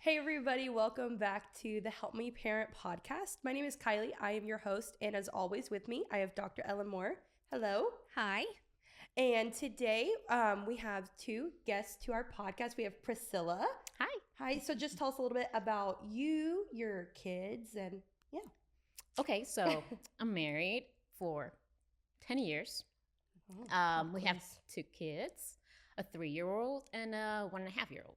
Hey everybody, welcome back to the Help Me Parent podcast. My name is Kylie. I am your host, and as always with me, I have Dr. Ellen Moore. Hello. Hi. And today we have two guests to our podcast. We have Priscilla. Hi. Hi. So just tell us a little bit about you, your kids, and yeah. Okay, so I'm married for 10 years. We have two kids, a 3-year-old and a 1.5-year-old.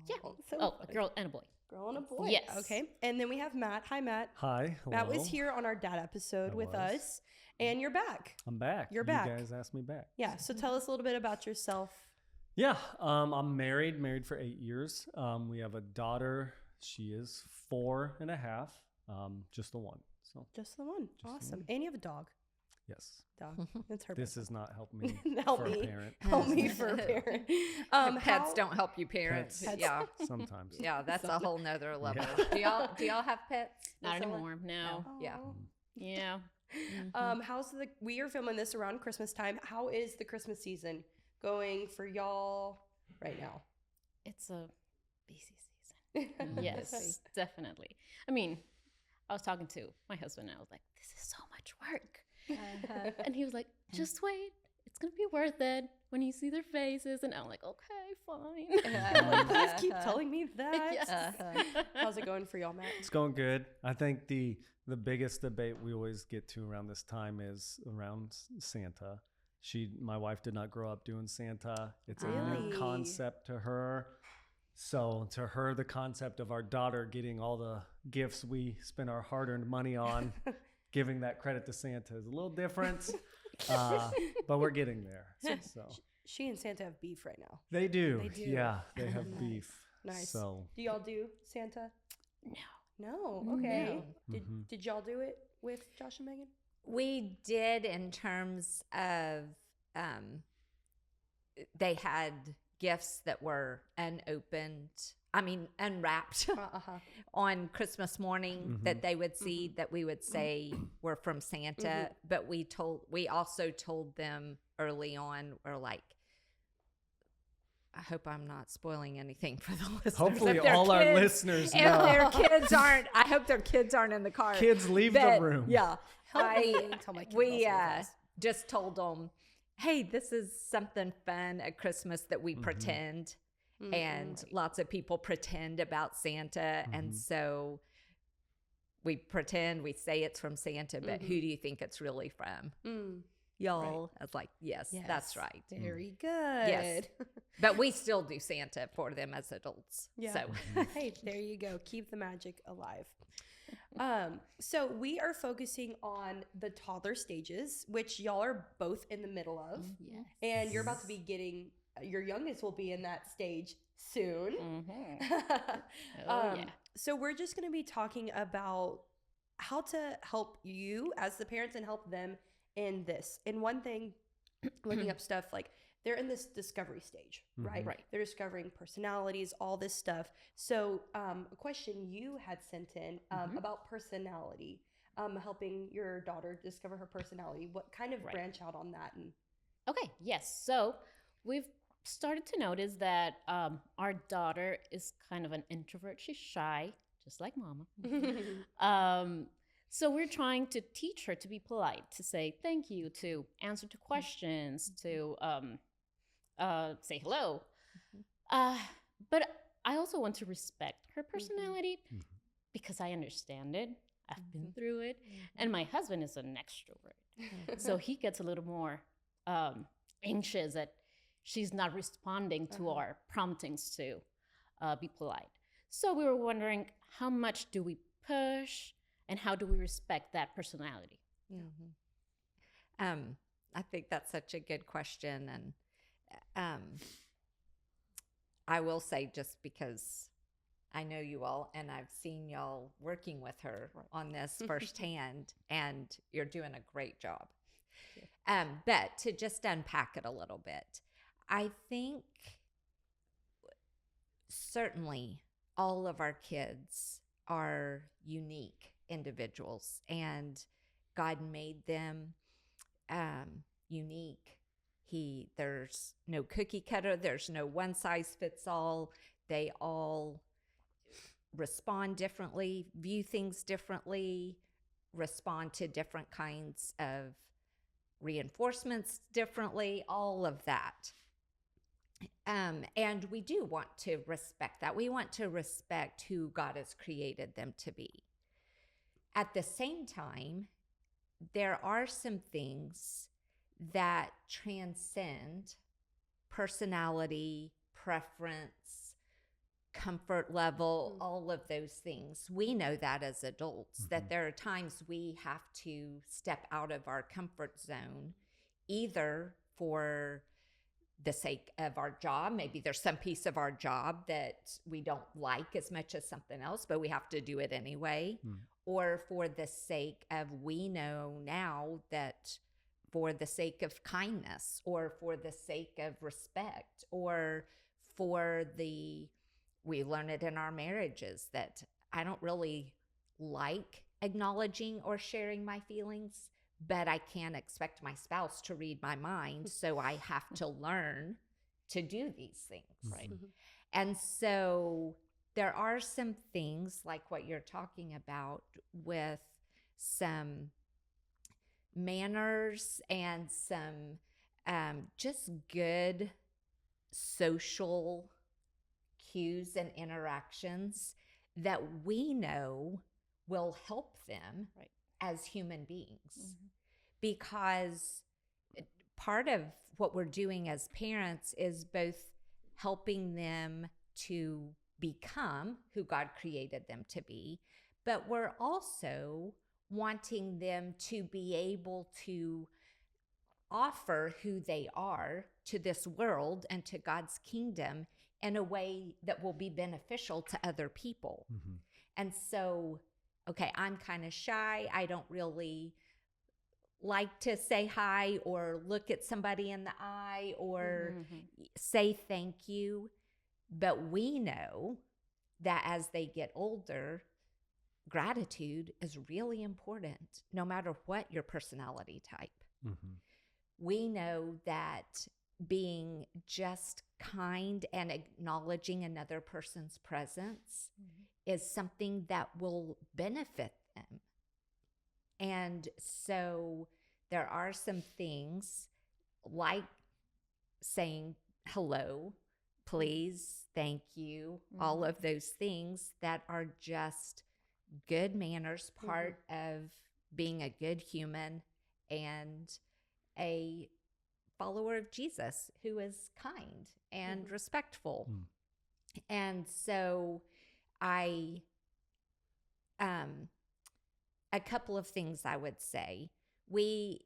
Yeah. A girl and a boy. Girl and a boy. Yes. Okay. And then we have Matt. Hi, Matt. Hi. Hello. Matt was here on our dad episode with us, and you're back. I'm back. You're back. You guys asked me back. Yeah. So tell us a little bit about yourself. Yeah. I'm married for 8 years. We have a daughter. She is 4.5. Just the one. So Just the one. Awesome. And you have a dog. yes. Dog. That's her. This has not helped me Help for me. a parent. Help me for a parent. Pets don't help you parent. Pets. Yeah. Sometimes. Yeah, that's a whole nother level. Yeah. Do y'all have pets? Not Priscilla? anymore. No. Yeah. Yeah. We are filming this around Christmas time. How is the Christmas season going for y'all right now? It's a busy season. Yes, definitely. I mean, I was talking to my husband and I was like, this is so much work. And he was like, just wait. It's going to be worth it when you see their faces. And I'm like, okay, fine. Please keep telling me that. Yes. How's it going for y'all, Matt? It's going good. I think the biggest debate we always get to around this time is around Santa. My wife did not grow up doing Santa. It's a Really? new concept to her. So to her, the concept of our daughter getting all the gifts we spend our hard-earned money on, giving that credit to Santa is a little different, but we're getting there. So She and Santa have beef right now. they do. They do. Yeah, they have Nice. beef. Nice. So Do y'all do Santa? No. No. Okay. No. Did y'all do it with Josh and Megan? We did in terms of they had gifts that were unwrapped on Christmas morning that they would see that we would say were from Santa. But we also told them early on, we're like, I hope I'm not spoiling anything for the listeners. hopefully If their all our kids- listeners if know. their kids aren't, I hope their kids aren't in the car. Kids leave But, the room. Yeah. Tell my kids We also this. just told them, hey, this is something fun at Christmas that we pretend. And lots of people pretend about Santa. And so we pretend, we say it's from Santa, but who do you think it's really from? Y'all. I was like, yes, that's right. Very good. Yes. But we still do Santa for them as adults. Yeah. So Hey, there you go. Keep the magic alive. So we are focusing on the toddler stages, which y'all are both in the middle of. Yes. And you're about to be getting, your youngest will be in that stage soon. Oh, yeah. So we're just going to be talking about how to help you as the parents and help them in this. And one thing, looking up stuff, like they're in this discovery stage, right? Right. They're discovering personalities, all this stuff. So a question you had sent in about personality, helping your daughter discover her personality. What kind of branch out on that? And Okay, yes. So we've started to notice that our daughter is kind of an introvert. She's shy, just like mama. So we're trying to teach her to be polite, to say thank you, to answer to questions, to say hello. But I also want to respect her personality because I understand it. I've been through it. And my husband is an extrovert. So he gets a little more anxious that she's not responding to our promptings to be polite. So we were wondering, how much do we push and how do we respect that personality? I think that's such a good question. And I will say, just because I know you all and I've seen y'all working with her on this firsthand, and you're doing a great job. But to just unpack it a little bit, I think certainly all of our kids are unique individuals, and God made them unique. There's no cookie cutter, there's no one size fits all. They all respond differently, view things differently, respond to different kinds of reinforcements differently, all of that. And we do want to respect that. We want to respect who God has created them to be. At the same time, there are some things that transcend personality, preference, comfort level, all of those things. We know that as adults, that there are times we have to step out of our comfort zone, either for the sake of our job. Maybe there's some piece of our job that we don't like as much as something else, but we have to do it anyway. Or for the sake of, we know now that for the sake of kindness, or for the sake of respect, or for we learn it in our marriages that I don't really like acknowledging or sharing my feelings, but I can't expect my spouse to read my mind. So I have to learn to do these things. Right. And so there are some things like what you're talking about with some manners and some just good social cues and interactions that we know will help them as human beings. Because part of what we're doing as parents is both helping them to become who God created them to be, but we're also wanting them to be able to offer who they are to this world and to God's kingdom in a way that will be beneficial to other people. And so, okay, I'm kind of shy. I don't really like to say hi or look at somebody in the eye or say thank you. But we know that as they get older, gratitude is really important, no matter what your personality type. We know that being just kind and acknowledging another person's presence is something that will benefit them. And so there are some things like saying hello, please, thank you, all of those things that are just good manners, part of being a good human and a follower of Jesus who is kind and respectful. And so a couple of things I would say. We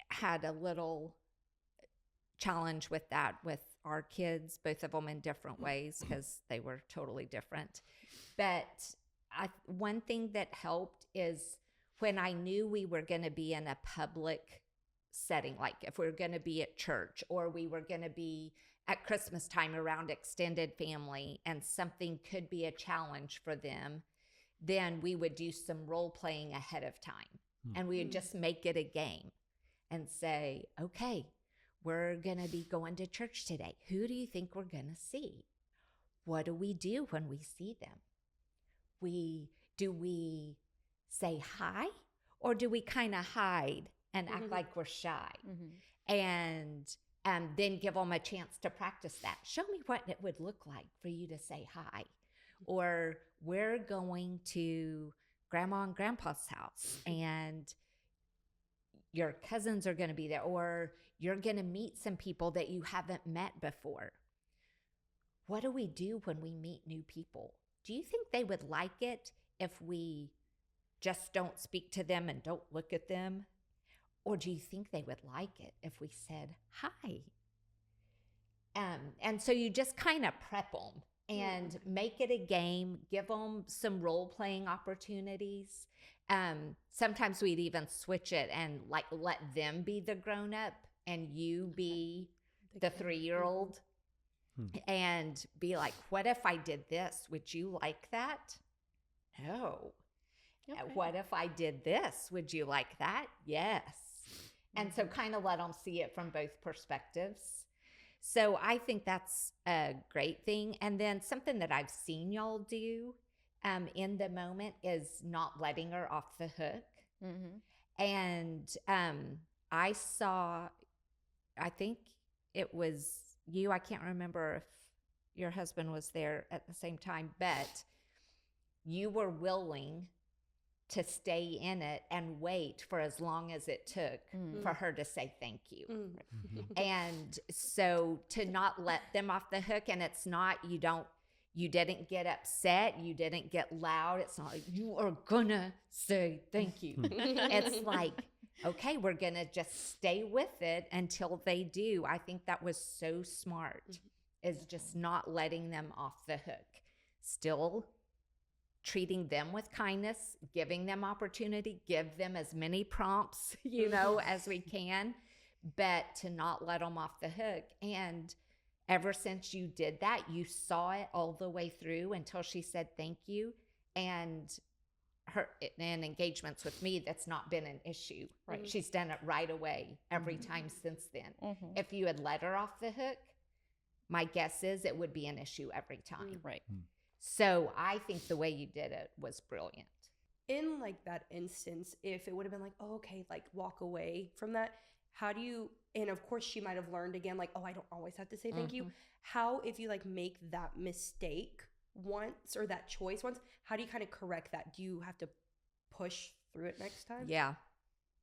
had a little challenge with that with our kids, both of them in different ways because they were totally different. But one thing that helped is when I knew we were going to be in a public setting, like if we were going to be at church or we were going to be at Christmas time around extended family and something could be a challenge for them, then we would do some role playing ahead of time. And we would just make it a game and say, okay, we're going to be going to church today. Who do you think we're going to see? What do we do when we see them? Do we say hi, or do we kind of hide and act like we're shy? And then give them a chance to practice that. Show me what it would look like for you to say hi. Or we're going to Grandma and Grandpa's house and your cousins are going to be there, or you're going to meet some people that you haven't met before. What do we do when we meet new people? Do you think they would like it if we just don't speak to them and don't look at them? Or do you think they would like it if we said hi? And so you just kind of prep them and make it a game, give them some role-playing opportunities. Sometimes we'd even switch it and like let them be the grown-up and you be the 3-year-old and be like, what if I did this? Would you like that? No. Okay. What if I did this? Would you like that? Yes. And so kind of let them see it from both perspectives. So I think that's a great thing. And then something that I've seen y'all do in the moment is not letting her off the hook. Mm-hmm. And I think it was you. I can't remember if your husband was there at the same time, but you were willing to stay in it and wait for as long as it took for her to say thank you. And so to not let them off the hook, and it's not, you didn't get upset, you didn't get loud. It's not like, you are gonna say thank you. It's like, okay, we're gonna just stay with it until they do. I think that was so smart, is just not letting them off the hook. Still treating them with kindness, giving them opportunity, give them as many prompts, as we can, but to not let them off the hook. And ever since you did that, you saw it all the way through until she said thank you. And her in engagements with me, that's not been an issue. Right? She's done it right away every time since then. If you had let her off the hook, my guess is it would be an issue every time. Right. So I think the way you did it was brilliant. In like that instance, if it would have been like, oh, okay, like walk away from that, how do you, and of course she might have learned again, like, oh, I don't always have to say thank you. How, if you like make that mistake once or that choice once, how do you kind of correct that? Do you have to push through it next time? Yeah,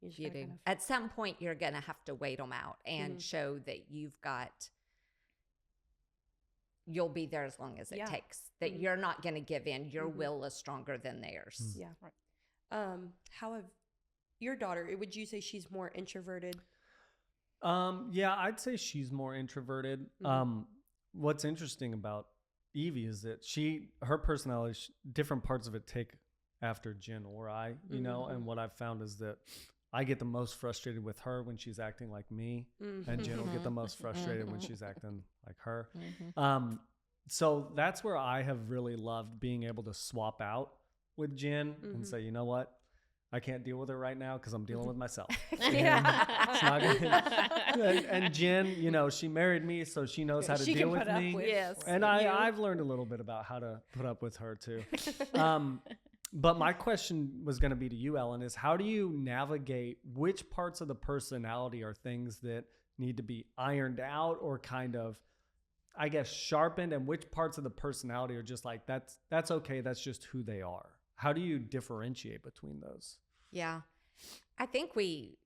you do. At some point, you're going to have to wait them out and show that you'll be there as long as it takes, that you're not going to give in. Your will is stronger than theirs. Yeah. Right. How have your daughter, would you say she's more introverted? Yeah, I'd say she's more introverted. What's interesting about Evie is that her personality, different parts of it take after Jen or I, and what I've found is that I get the most frustrated with her when she's acting like me, and Jen will get the most frustrated when she's acting like her. So that's where I have really loved being able to swap out with Jen and say, you know what? I can't deal with her right now because I'm dealing with myself. It's not gonna, and Jen, she married me, so she knows how to deal with me. And I've learned a little bit about how to put up with her too. But my question was going to be to you, Ellen, is how do you navigate which parts of the personality are things that need to be ironed out or kind of, I guess, sharpened, and which parts of the personality are just like, that's okay, that's just who they are? How do you differentiate between those? Yeah. I think we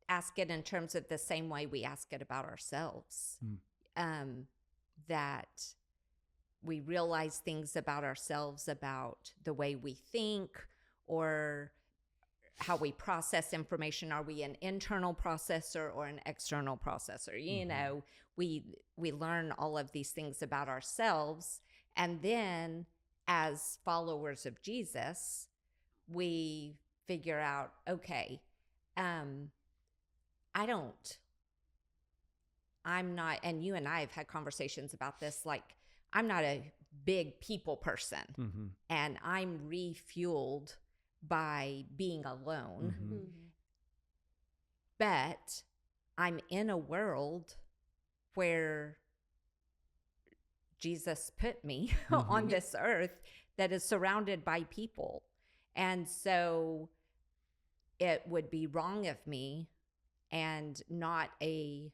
ask it in terms of the same way we ask it about ourselves. That we realize things about ourselves, about the way we think or how we process information. Are we an internal processor or an external processor? We learn all of these things about ourselves. And then as followers of Jesus, we figure out, okay, I'm not, and you and I have had conversations about this, like, I'm not a big people person, and I'm refueled by being alone. But I'm in a world where Jesus put me on this earth that is surrounded by people. And so it would be wrong of me and not a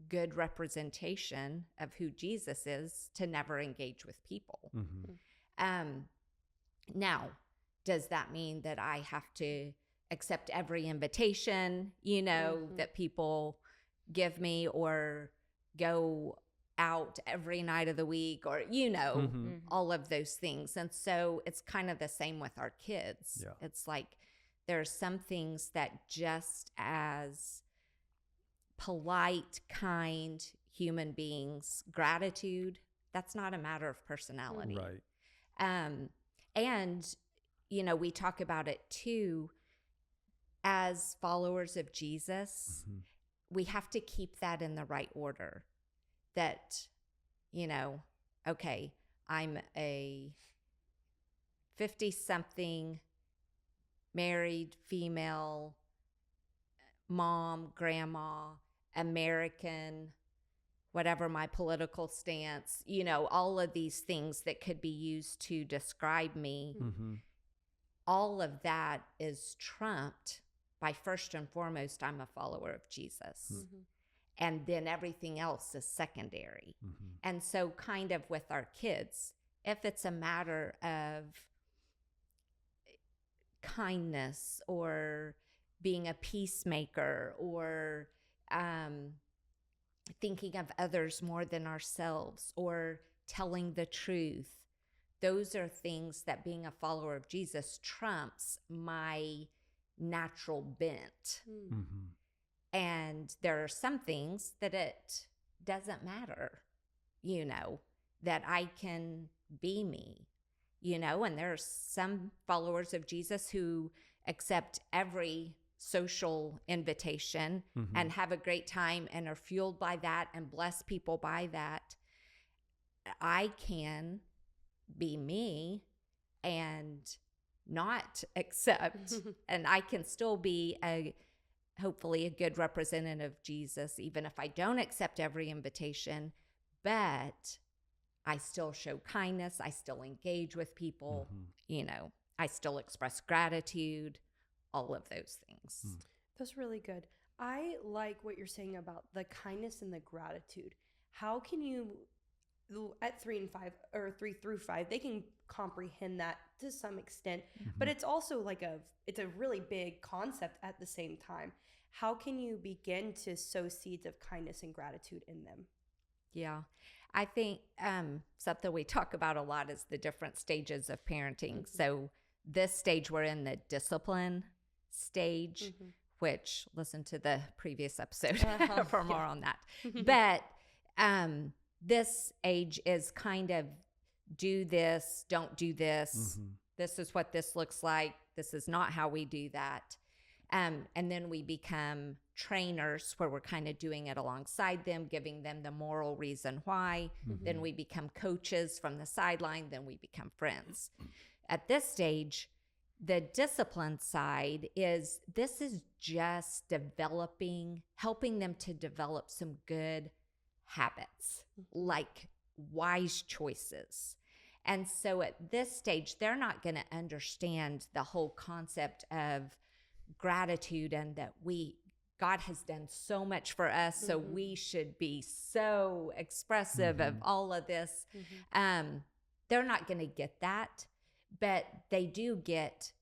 good representation of who Jesus is to never engage with people. Now, does that mean that I have to accept every invitation, that people give me, or go out every night of the week, or, all of those things? And so it's kind of the same with our kids. Yeah. It's like there are some things that just as polite, kind human beings, gratitude, that's not a matter of personality. Right. And, we talk about it too, as followers of Jesus, we have to keep that in the right order. That, okay, I'm a 50-something married female mom, grandma, American, whatever my political stance, all of these things that could be used to describe me, all of that is trumped by, first and foremost, I'm a follower of Jesus. And then everything else is secondary. And so kind of with our kids, if it's a matter of kindness or being a peacemaker or thinking of others more than ourselves or telling the truth, those are things that being a follower of Jesus trumps my natural bent. And there are some things that it doesn't matter, that I can be me, and there are some followers of Jesus who accept every social invitation and have a great time and are fueled by that and bless people by that. I can be me and not accept, and I can still be hopefully a good representative of Jesus, even if I don't accept every invitation, but I still show kindness. I still engage with people. I still express gratitude, all of those things. That's really good. I like what you're saying about the kindness and the gratitude. How can you, at 3 and 5 or 3 through 5, they can comprehend that to some extent, but it's also it's a really big concept at the same time. How can you begin to sow seeds of kindness and gratitude in them? Yeah. I think something we talk about a lot is the different stages of parenting. So this stage, we're in the discipline stage, which listen to the previous episode for more on that. But this age is kind of do this, don't do this. This is what this looks like. This is not how we do that. And then we become trainers where we're kind of doing it alongside them, giving them the moral reason why. Then we become coaches from the sideline. Then we become friends. At this stage, the discipline side is just helping them to develop some good habits, like wise choices. And so at this stage, they're not going to understand the whole concept of gratitude and that God has done so much for us, so we should be so expressive of all of this. They're not going to get that, but they do get,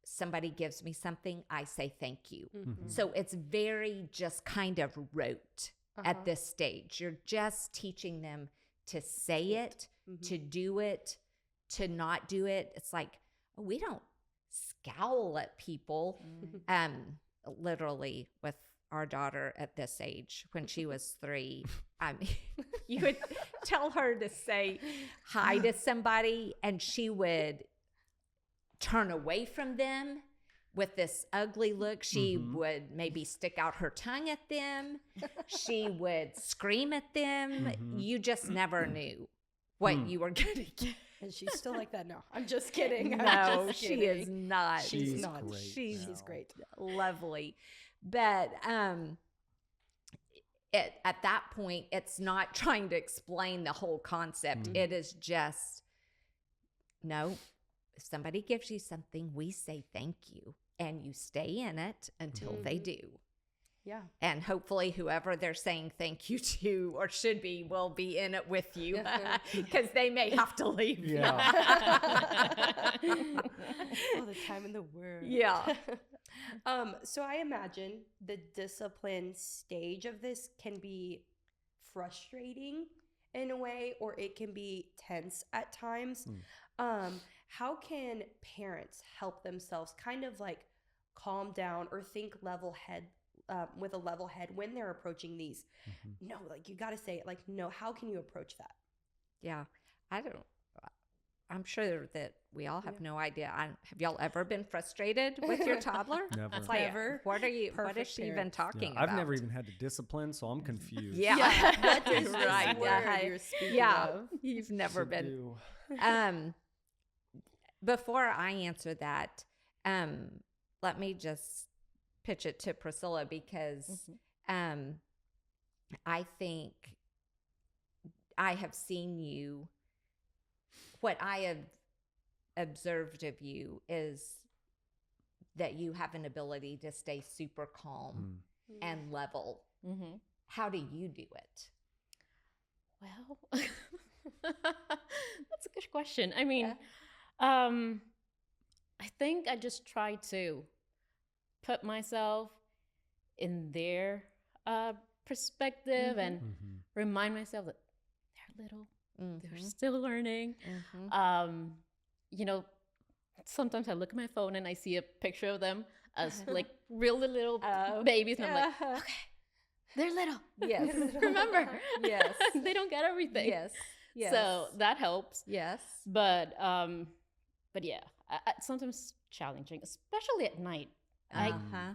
somebody gives me something, I say thank you. So it's very just kind of rote at this stage. You're just teaching them to say it, to do it, to not do it. It's like, we don't scowl at people. Literally with our daughter at this age, when she was 3, you would tell her to say hi to somebody and she would turn away from them with this ugly look. She would maybe stick out her tongue at them. She would scream at them. You just never knew what you were going to get. And she's still like that now. I'm just kidding. No, she is not. She's not. great. She's great. Lovely. But at that point, it's not trying to explain the whole concept. It is just, no, if somebody gives you something, we say thank you. And you stay in it until they do. Yeah. And hopefully whoever they're saying thank you to or should be will be in it with you, because they may have to leave. Yeah. All the time in the world. Yeah. So I imagine the discipline stage of this can be frustrating in a way, or it can be tense at times. How can parents help themselves kind of like calm down or think with a level head when they're approaching these? No, like you got to say it. Like, no, how can you approach that? Yeah. I'm sure that we all have no idea. Have y'all ever been frustrated with your toddler? Never. It's like, Never. what is Perfect she even parents. talking I've about? never even had to discipline, so I'm confused. Yeah. What is Right. this word you're speaking Yeah. of? You've never been. Subdue. Before I answer that, let me just pitch it to Priscilla, because I think I have seen you, what I have observed of you is that you have an ability to stay super calm and level. Mm-hmm. How do you do it? Well, that's a good question. I mean, I think I just try to put myself in their perspective and remind myself that they're little, they're still learning. You know, sometimes I look at my phone and I see a picture of them as like really little babies, and I'm like, okay, they're little. Yes. Remember. Yes. They don't get everything. Yes. Yes. So that helps. Yes. But yeah, sometimes challenging, especially at night.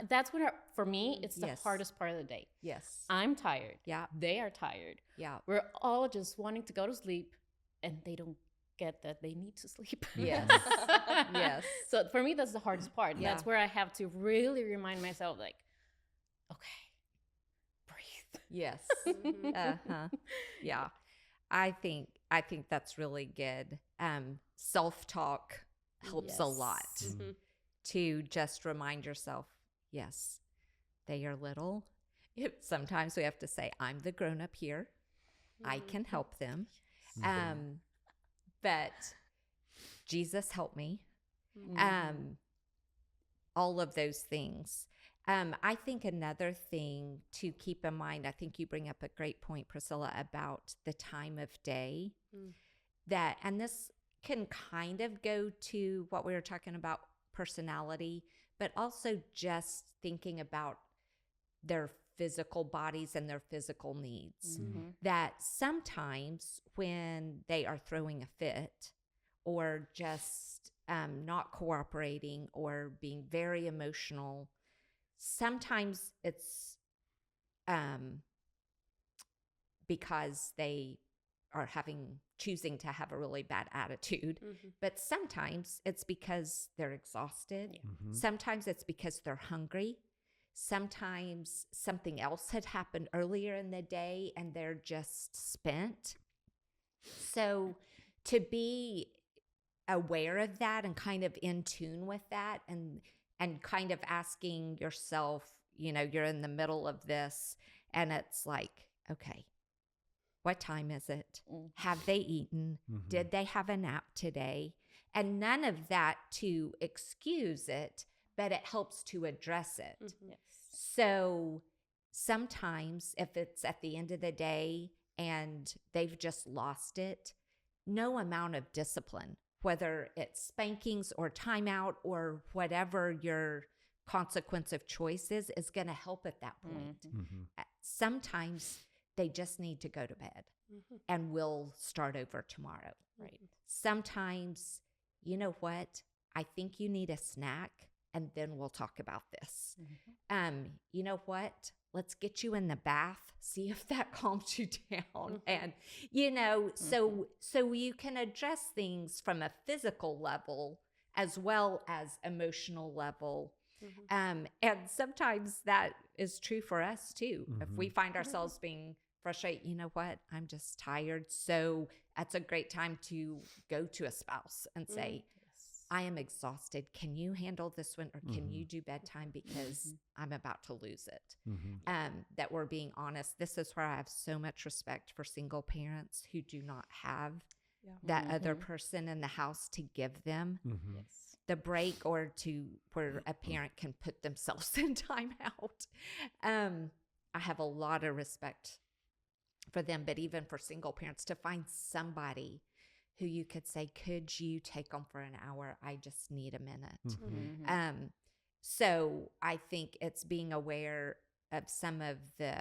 That's what for me, it's the hardest part of the day. Yes. I'm tired. Yeah. They are tired. Yeah. We're all just wanting to go to sleep, and they don't get that they need to sleep. Yes. Yes. So for me, that's the hardest part. Yeah. That's where I have to really remind myself, like, okay, breathe. Yes. Yeah. I think that's really good. Self-talk helps a lot to just remind yourself, yes, they are little. Sometimes we have to say, I'm the grown-up here. I can help them. But Jesus help me. All of those things. I think another thing to keep in mind, I think you bring up a great point, Priscilla, about the time of day. And this can kind of go to what we were talking about, personality, but also just thinking about their physical bodies and their physical needs. That sometimes when they are throwing a fit or just not cooperating or being very emotional, sometimes it's because they are choosing to have a really bad attitude. But sometimes it's because they're exhausted. Sometimes it's because they're hungry. Sometimes something else had happened earlier in the day and they're just spent. So to be aware of that and kind of in tune with that, and kind of asking yourself, you're in the middle of this and it's like, okay, what time is it? Have they eaten? Did they have a nap today? And none of that to excuse it, but it helps to address it. So sometimes if it's at the end of the day and they've just lost it, no amount of discipline, whether it's spankings or timeout or whatever your consequence of choice is going to help at that point. Sometimes they just need to go to bed and we'll start over tomorrow. Right. Sometimes, you know what? I think you need a snack and then we'll talk about this. You know what? Let's get you in the bath, see if that calms you down. And, so you can address things from a physical level as well as emotional level. And sometimes that is true for us too. If we find ourselves being frustrated, you know what? I'm just tired. So that's a great time to go to a spouse and say, I am exhausted. Can you handle this one? Or can you do bedtime because I'm about to lose it? That we're being honest. This is where I have so much respect for single parents who do not have that other person in the house to give them the break, or to where a parent can put themselves in time out. I have a lot of respect for them, but even for single parents, to find somebody who you could say, could you take them for an hour? I just need a minute. So I think it's being aware of some of the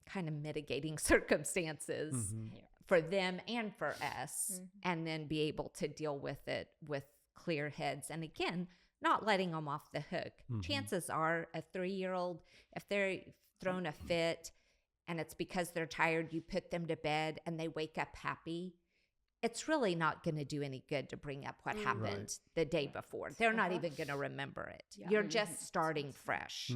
kind of mitigating circumstances for them and for us, and then be able to deal with it with clear heads. And again, not letting them off the hook. Chances are a 3-year-old, if they're thrown a fit, and it's because they're tired, you put them to bed and they wake up happy, it's really not going to do any good to bring up what happened the day before. They're not even going to remember it. You're just starting fresh.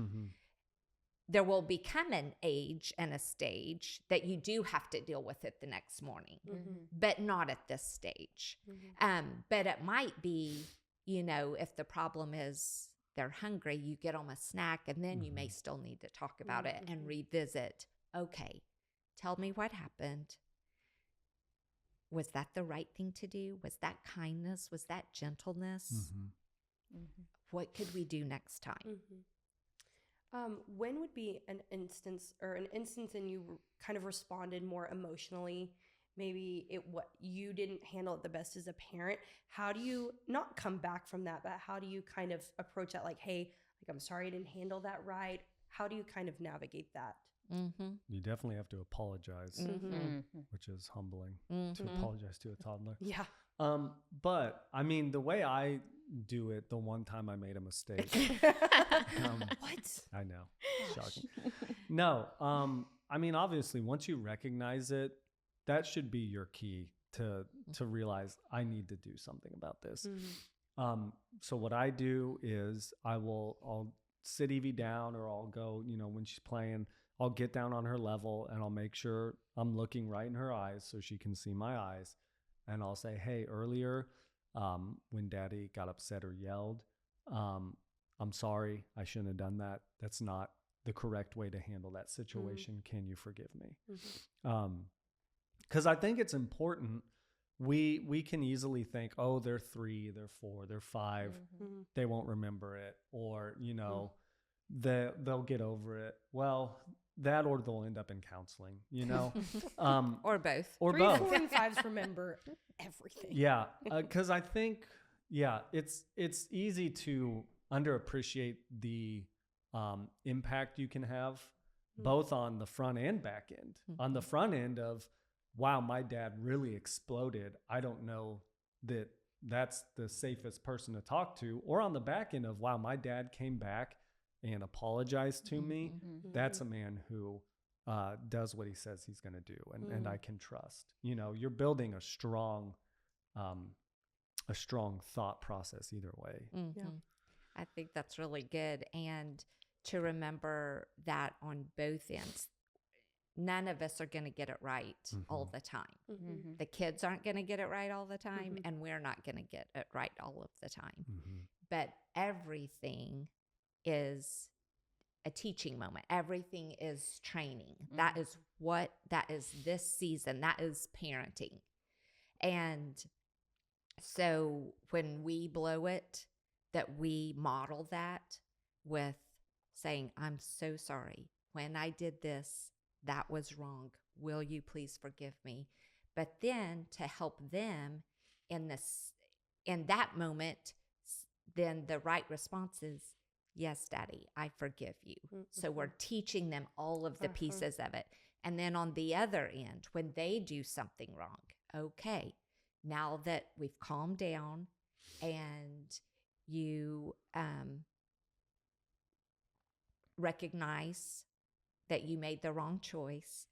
there will become an age and a stage that you do have to deal with it the next morning, but not at this stage. But it might be, you know, if the problem is they're hungry, you get them a snack, and then you may still need to talk about it and revisit. Okay, tell me what happened. Was that the right thing to do? Was that kindness? Was that gentleness? What could we do next time? When would be an instance and you kind of responded more emotionally? Maybe what you didn't handle it the best as a parent. How do you not come back from that, but how do you kind of approach that? Like, hey, like, I'm sorry I didn't handle that right. How do you kind of navigate that? You definitely have to apologize, which is humbling to apologize to a toddler. Yeah. But I mean, the way I do it, the one time I made a mistake. What? I know. Shocking. No. I mean, obviously, once you recognize it, that should be your key to realize I need to do something about this. So what I do is I'll sit Evie down, or I'll go, you know, when she's playing, I'll get down on her level and I'll make sure I'm looking right in her eyes so she can see my eyes. And I'll say, hey, earlier when Daddy got upset or yelled, I'm sorry, I shouldn't have done that. That's not the correct way to handle that situation. Can you forgive me? Because I think it's important. We can easily think, oh, they're 3, they're 4, they're 5, they won't remember it, or, you know, they'll get over it. Well, that, or they'll end up in counseling, you know, Or both. Or 3, 4, and 5s remember everything. Yeah, because I think, it's easy to underappreciate the impact you can have both on the front and back end. On the front end of, wow, my dad really exploded. I don't know that that's the safest person to talk to. Or on the back end of, wow, my dad came back and apologized to me. That's a man who does what he says he's going to do, and I can trust. You know, you're building a strong thought process either way. Yeah. I think that's really good. And to remember that on both ends, none of us are going to get it right all the time. The kids aren't going to get it right all the time, and we're not going to get it right all of the time. But everything is a teaching moment. Everything is training. That is this season. That is parenting. And so when we blow it, that we model that with saying, I'm so sorry. When I did this, that was wrong. Will you please forgive me? But then to help them in that moment, then the right response is, yes, Daddy, I forgive you. So we're teaching them all of the pieces of it. And then on the other end, when they do something wrong, okay, now that we've calmed down and you recognize that you made the wrong choice,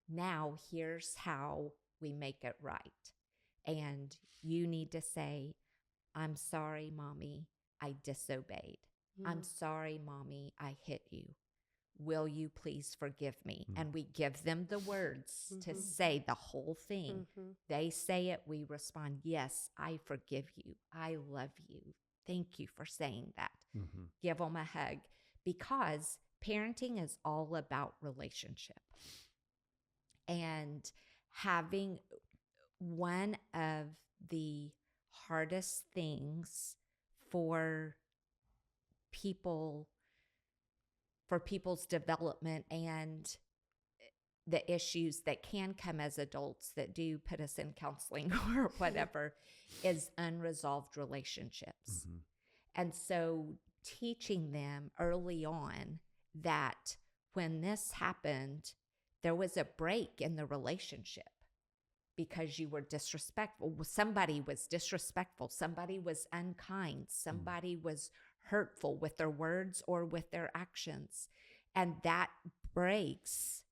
now here's how we make it right. And you need to say, I'm sorry, Mommy, I disobeyed. I'm sorry, Mommy, I hit you. Will you please forgive me? And we give them the words to say the whole thing. They say it, we respond, yes, I forgive you. I love you. Thank you for saying that. Give them a hug, because parenting is all about relationship. And having one of the hardest things for people's development and the issues that can come as adults that do put us in counseling or whatever is unresolved relationships. And so teaching them early on that when this happened, there was a break in the relationship because you were disrespectful. Somebody was disrespectful. Somebody was unkind. Somebody was hurtful with their words or with their actions. And that breaks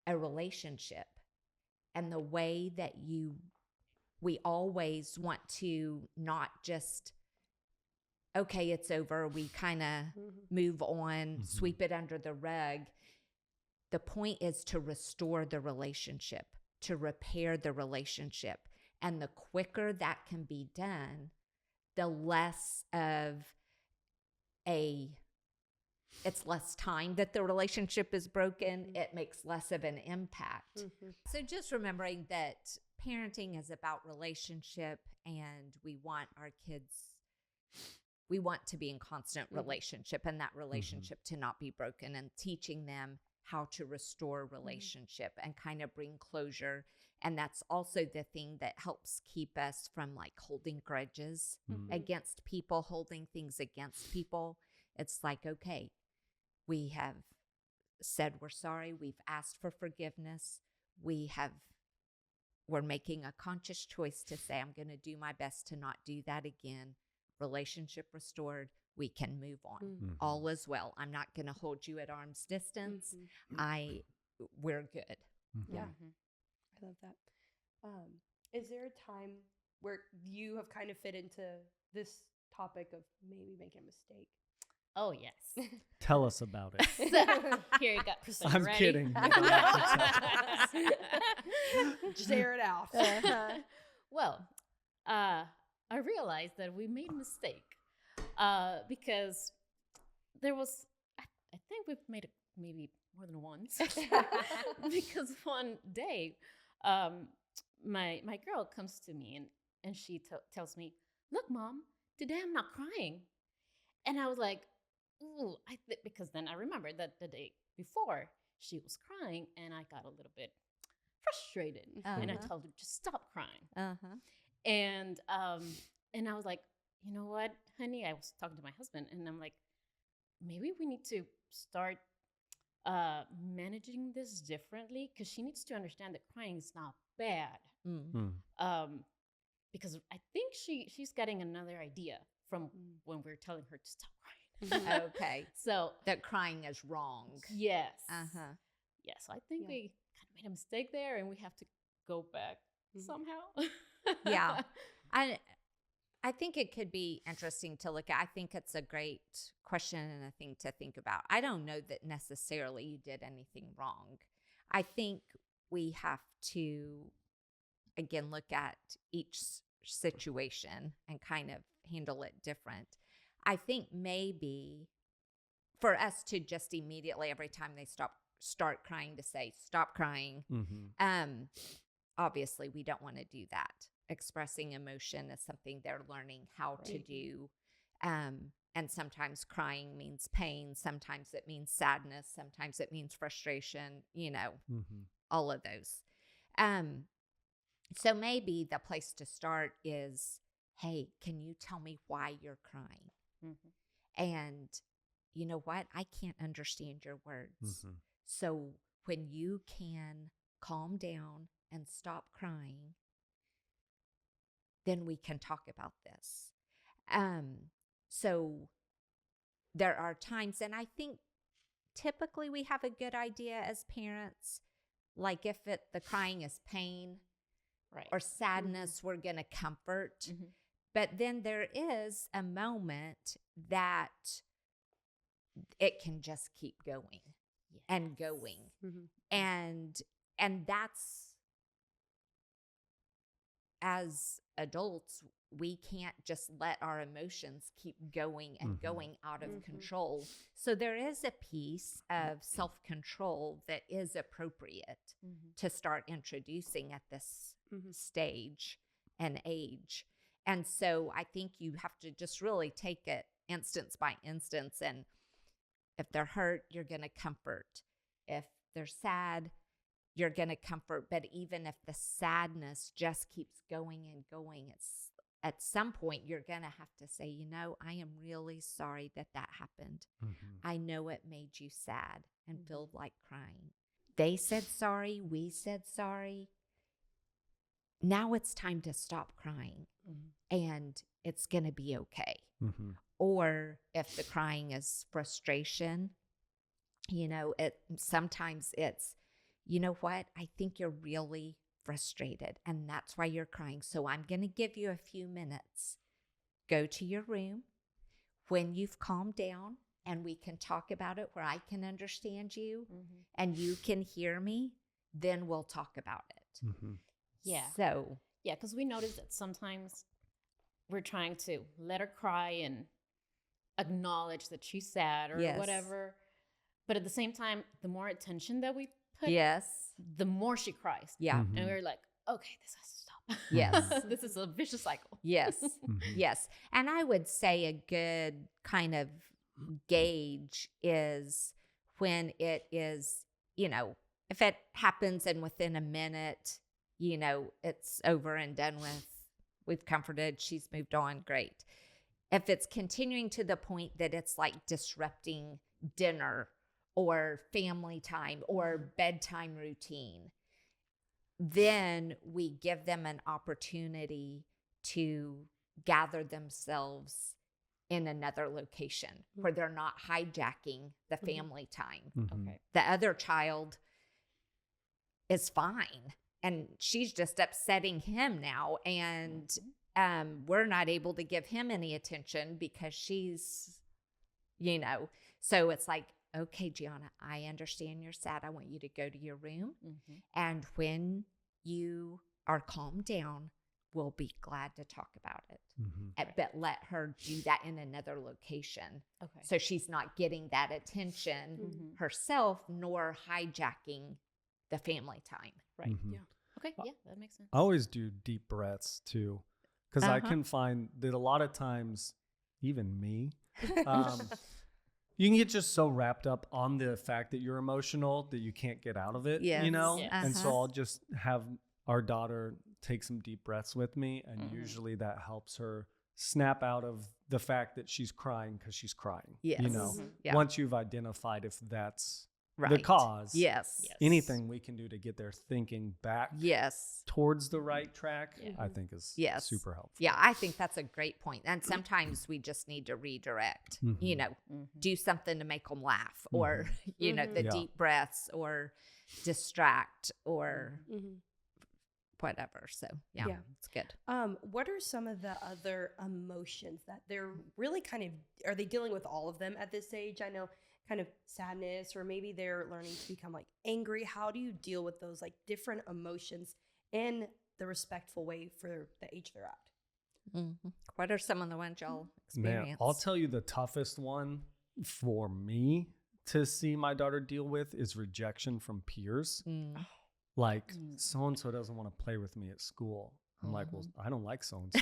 a relationship. And the way that we always want to not just okay, it's over. We kind of move on, sweep it under the rug. The point is to restore the relationship, to repair the relationship. And the quicker that can be done, the less of it's less time that the relationship is broken. It makes less of an impact. So just remembering that parenting is about relationship, and we want our kids, we want to be in constant relationship, and that relationship to not be broken, and teaching them how to restore relationship and kind of bring closure. And that's also the thing that helps keep us from like holding grudges against people, holding things against people. It's like, okay, we have said we're sorry. We've asked for forgiveness. We're making a conscious choice to say, I'm going to do my best to not do that again. Relationship restored. We can move on. All is well. I'm not going to hold you at arm's distance. We're good. Yeah. I love that. Is there a time where you have kind of fit into this topic of maybe making a mistake? Oh, yes. Tell us about it. So, here you got Priscilla. I'm ready? kidding. Share it out. Well, I realized that we made a mistake because there was, I think we've made it maybe more than once. Because one day, my girl comes to me and she tells me, look, Mom, today I'm not crying. And I was like, ooh, because then I remembered that the day before she was crying and I got a little bit frustrated. And I told her, just stop crying. And I was like, you know what, honey? I was talking to my husband and I'm like, maybe we need to start managing this differently, because she needs to understand that crying is not bad. Because I think she's getting another idea from when we're telling her to stop crying. Okay. So that crying is wrong. Yes. Yeah, so I think we kind of made a mistake there and we have to go back somehow. Yeah. I think it could be interesting to look at. I think it's a great question and a thing to think about. I don't know that necessarily you did anything wrong. I think we have to, again, look at each situation and kind of handle it different. I think maybe for us to just immediately, every time they start crying, to say, stop crying. Obviously, we don't want to do that. Expressing emotion is something they're learning how to do. And sometimes crying means pain. Sometimes it means sadness. Sometimes it means frustration, all of those. So maybe the place to start is, hey, can you tell me why you're crying? And you know what? I can't understand your words. So when you can calm down and stop crying, then we can talk about this. So there are times, and I think typically we have a good idea as parents, like if the crying is pain or sadness, we're going to comfort. But then there is a moment that it can just keep going and going. And that's, as adults, we can't just let our emotions keep going and going out of control. So there is a piece of self-control that is appropriate to start introducing at this stage and age. And so I think you have to just really take it instance by instance. And if they're hurt, you're going to comfort. If they're sad, you're going to comfort. But even if the sadness just keeps going and going, it's at some point you're going to have to say, I am really sorry that happened. I know it made you sad and feel like crying. They said sorry. We said sorry. Now it's time to stop crying and it's going to be okay. Or if the crying is frustration, sometimes it's, you know what? I think you're really frustrated and that's why you're crying. So I'm going to give you a few minutes. Go to your room. when you've calmed down and we can talk about it where I can understand you and you can hear me, then we'll talk about it. Yeah. So, yeah, because we notice that sometimes we're trying to let her cry and acknowledge that she's sad or Yes. whatever. But at the same time, the more attention that we put, yes. the more she cries. Yeah. And we're like, okay, this has to stop. Yes. This is a vicious cycle. Yes. Yes. And I would say a good kind of gauge is when it is, if it happens and within a minute, it's over and done with, we've comforted, she's moved on, great. If it's continuing to the point that it's like disrupting dinner or family time or bedtime routine, then we give them an opportunity to gather themselves in another location where they're not hijacking the family time. Okay. The other child is fine and she's just upsetting him now, and we're not able to give him any attention because she's, so it's like, okay, Gianna, I understand you're sad. I want you to go to your room. And when you are calmed down, we'll be glad to talk about it. But let her do that in another location. Okay. So she's not getting that attention herself, nor hijacking the family time. Right. Yeah. Okay. Yeah, that makes sense. I always do deep breaths too, because I can find that a lot of times, even me, you can get just so wrapped up on the fact that you're emotional that you can't get out of it, Yes. Yes. And so I'll just have our daughter take some deep breaths with me, and usually that helps her snap out of the fact that she's crying because she's crying. Yes. Yeah. Once you've identified if that's Right. the cause, Yes. anything we can do to get their thinking back Yes. towards the right track, I think is Yes. super helpful. Yeah, I think that's a great point. And sometimes we just need to redirect, do something to make them laugh, or, the deep breaths, or distract, or whatever. So, yeah, it's good. What are some of the other emotions that they're really are they dealing with all of them at this age? I know kind of sadness, or maybe they're learning to become like angry. How do you deal with those like different emotions in the respectful way for the age they're at? What are some of the ones y'all experience? Man, I'll tell you the toughest one for me to see my daughter deal with is rejection from peers. Like, so-and-so doesn't want to play with me at school. I'm like, well, I don't like so-and-so.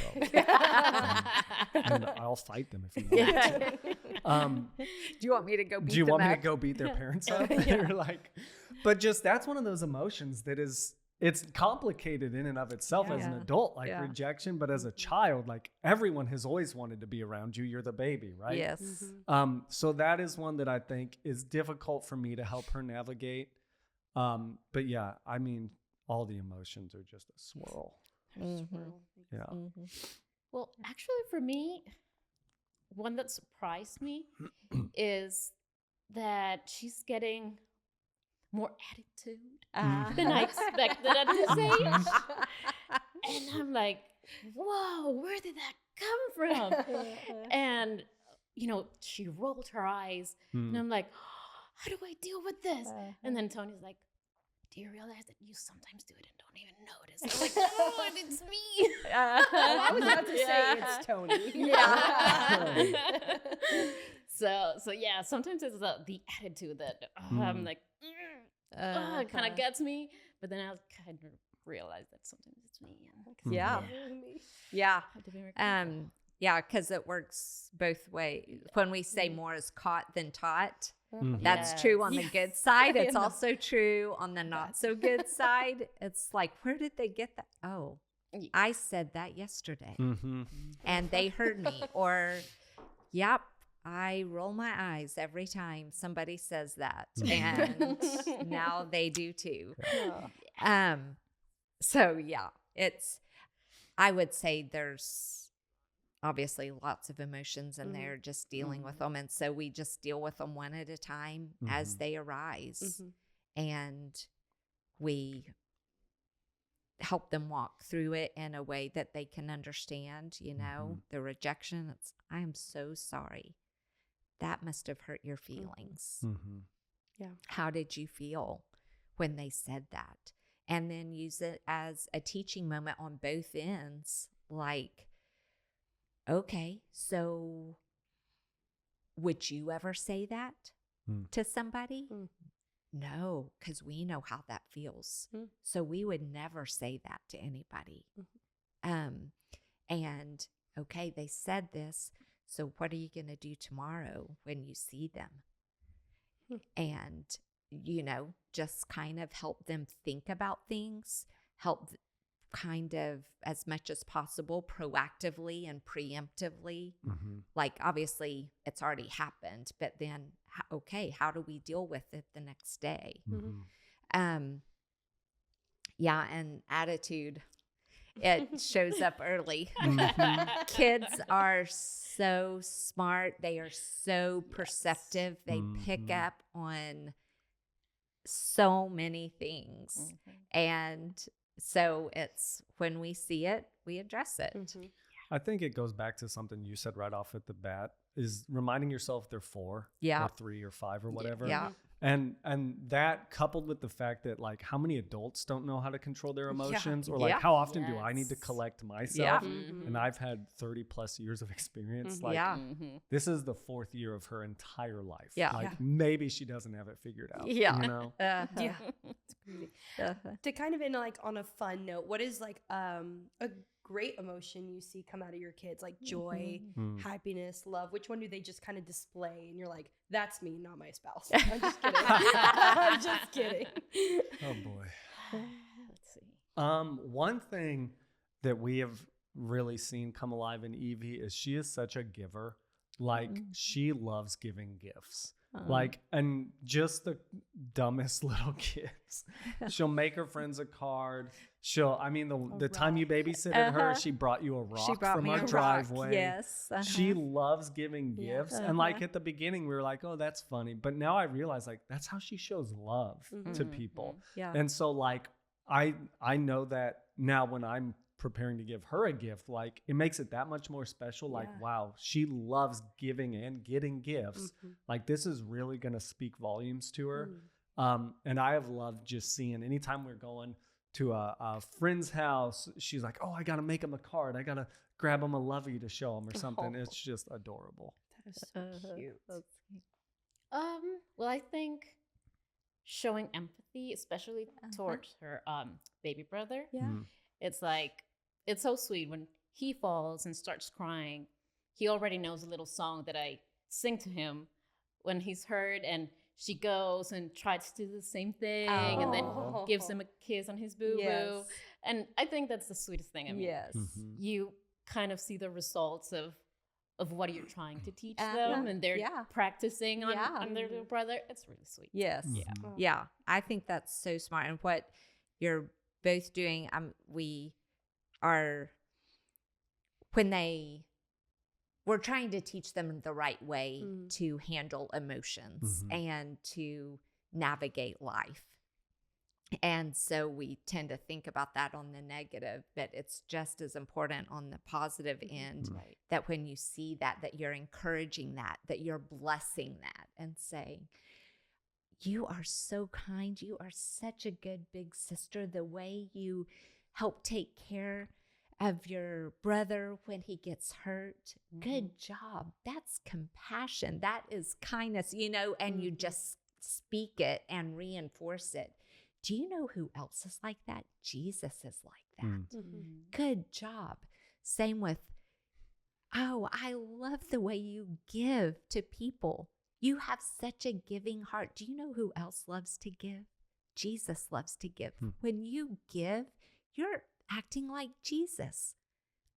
And I'll fight them if you want to. Do you want me to go beat Do you them want me up? to go beat their parents up? They're like, but just that's one of those emotions that it's complicated in and of itself as an adult, like rejection. But as a child, like everyone has always wanted to be around you. You're the baby, right? Yes. So that is one that I think is difficult for me to help her navigate. But yeah, I mean, all the emotions are just a swirl. Yeah. Well, actually, for me, one that surprised me is that she's getting more attitude than I expected at this age. And I'm like, whoa, where did that come from? And, she rolled her eyes. And I'm like, how do I deal with this? And then Tony's like, do you realize that you sometimes do it and don't even notice? I'm like, oh, it's me. I was about to say it's Tony. So yeah, sometimes it's the attitude that I'm like, it kind of gets me. But then I kind of realize that sometimes it's me. Yeah. Yeah, because it works both ways. When we say more is caught than taught, that's true on the good side. It's also true on the not so good side. It's like, where did they get that? Oh, I said that yesterday and they heard me. Or, yep, I roll my eyes every time somebody says that. And now they do too. So yeah, I would say there's obviously lots of emotions and they're just dealing with them. And so we just deal with them one at a time as they arise. And help them walk through it in a way that they can understand, you know, the rejection. It's, I am so sorry. That must have hurt your feelings. Yeah. How did you feel when they said that? And then use it as a teaching moment on both ends. Like, okay, so would you ever say that to somebody? No, because we know how that feels. So we would never say that to anybody. And okay, they said this. So what are you going to do tomorrow when you see them? And, you know, just kind of help them think about things, help kind of as much as possible proactively and preemptively. Like, obviously it's already happened, but then, okay, how do we deal with it the next day? Yeah, and attitude, it shows up early. Kids are so smart. They are so perceptive. They pick up on so many things. And so it's, when we see it, we address it. I think it goes back to something you said right off at the bat, is reminding yourself they're 4 or 3 or 5 or whatever. And that coupled with the fact that, like, how many adults don't know how to control their emotions, or like how often do I need to collect myself? And I've had 30 plus years of experience. Like, this is the 4th year of her entire life. Like, maybe she doesn't have it figured out. You know? To kind of end like on a fun note, what is like a great emotion you see come out of your kids, like joy, happiness, love? Which one do they just kind of display and you're like, that's me, not my spouse? I'm just kidding. I'm just kidding. Oh boy. Let's see. One thing that we have really seen come alive in Evie is she is such a giver. Like, she loves giving gifts. Like, and just the dumbest little kids. She'll make her friends a card. The time you babysitted her, she brought you a rock from our driveway. Yes. She loves giving gifts. And like, at the beginning, we were like, oh, that's funny. But now I realize, like, that's how she shows love to people. And so, like, I know that now when I'm preparing to give her a gift, like, it makes it that much more special. Like, wow, she loves giving and getting gifts. Like, this is really going to speak volumes to her. And I have loved just seeing, anytime we're going to a friend's house, she's like, oh, I got to make them a card. I got to grab them a lovey to show them or something. It's just adorable. That is so cute. Well, I think showing empathy, especially towards her baby brother. It's like, it's so sweet when he falls and starts crying. He already knows a little song that I sing to him when he's hurt, and she goes and tries to do the same thing and then gives him a kiss on his boo-boo. And I think that's the sweetest thing. I mean, you kind of see the results of what you're trying to teach them, and they're practicing on their little brother. It's really sweet. Yeah. I think that's so smart. And what you're both doing, we are, we're trying to teach them the right way to handle emotions and to navigate life. And so we tend to think about that on the negative, but it's just as important on the positive end, that when you see that you're encouraging that you're blessing that and saying, you are so kind. You are such a good big sister. The way you help take care of your brother when he gets hurt. Good job. That's compassion. That is kindness, you know, and you just speak it and reinforce it. Do you know who else is like that? Jesus is like that. Good job. Same with, oh, I love the way you give to people. You have such a giving heart. Do you know who else loves to give? Jesus loves to give. When you give, you're acting like Jesus.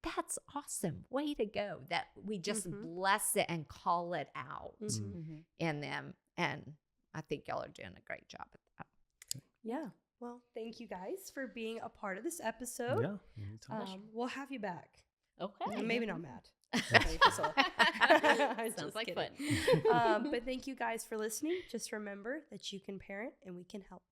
That's awesome. Way to go. That we just bless it and call it out in them. And I think y'all are doing a great job at that. Yeah. Well, thank you guys for being a part of this episode. Yeah. Anytime. We'll have you back. Okay. Maybe not Matt. Sounds like fun. But thank you guys for listening. Just remember that you can parent and we can help.